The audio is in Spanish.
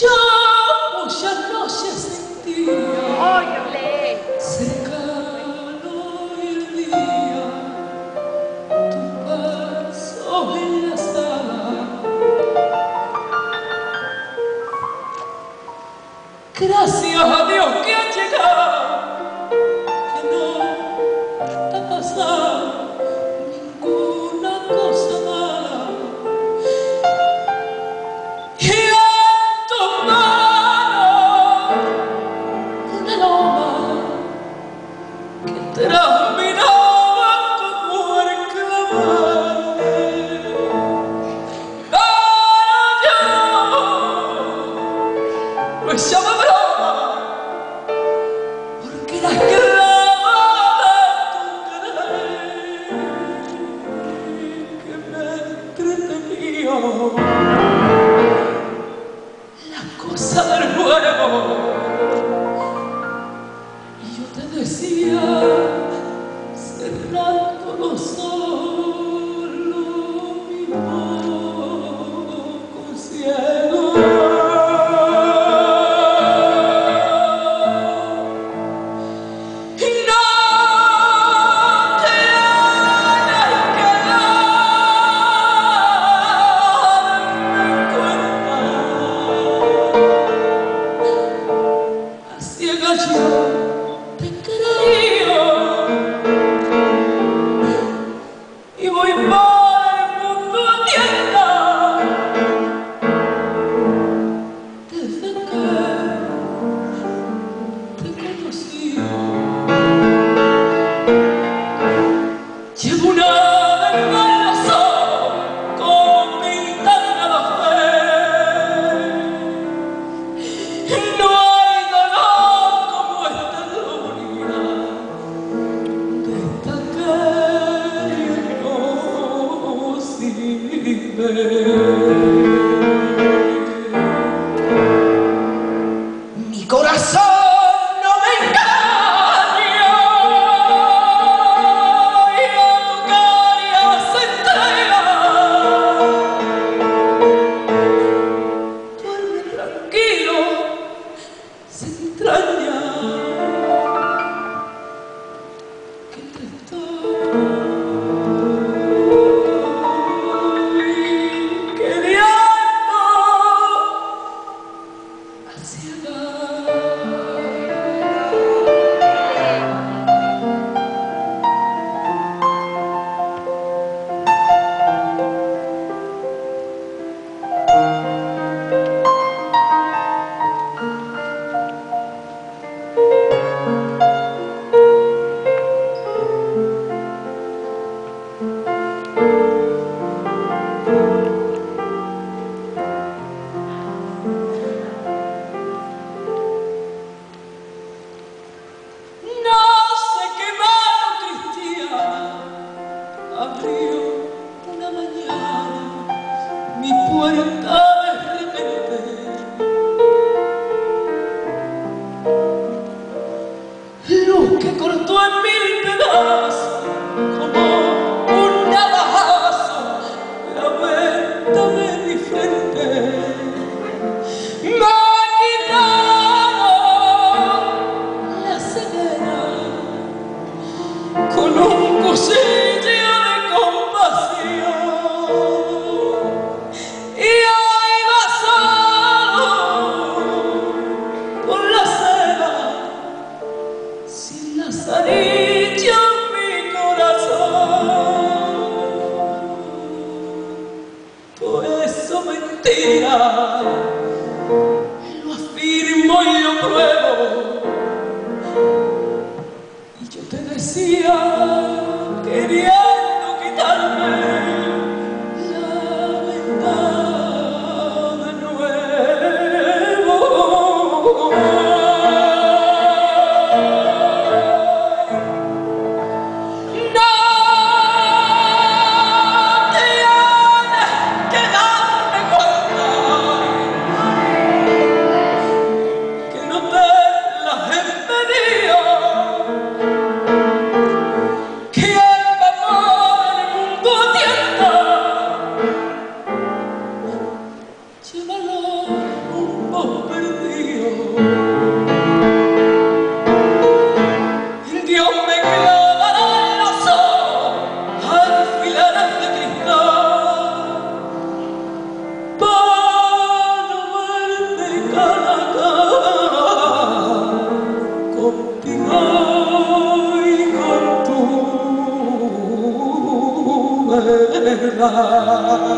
Yo muchas noches sentía cercano el día, tu paso en la sala. Gracias a Dios que has llegado, que no te ha pasado ninguna cosa mala. Y en tu mano una loma que terminaba como el clavarte. Pero yo lo echaba broma, porque la esclava de tu querer que me entretenía. La cosa del juego, y yo te decía, cerrando los ojos, mi poco ciego. Y no te hayas quedado ciega yo te creía y voy por el mundo a tienda desde que te conocí. Llevo una verdad en los ojos como pintada de fe. No hay dolor como esta gloria de esta que no sirve. Mi corazón no me engaña y a tu caria se entrega. Duerme tranquilo, se extraña que te estoy queriendo a ciegas. No sé qué mano cristiana abrió una mañana mi puerta de repente. Luz que cortó en mil pedazos como un navajazo la venta de mi frente. Me quitaron la ceguera con un cuchillo de compasión y ahí va solo por la acera sin lazarillo en mi corazón. Por eso mentira lo afirmo y lo pruebo. Y yo te decía, queriendo quitarme la verdad de nuevo. No tienes que darme cuenta que no te las he pedido. Que el amor verdad.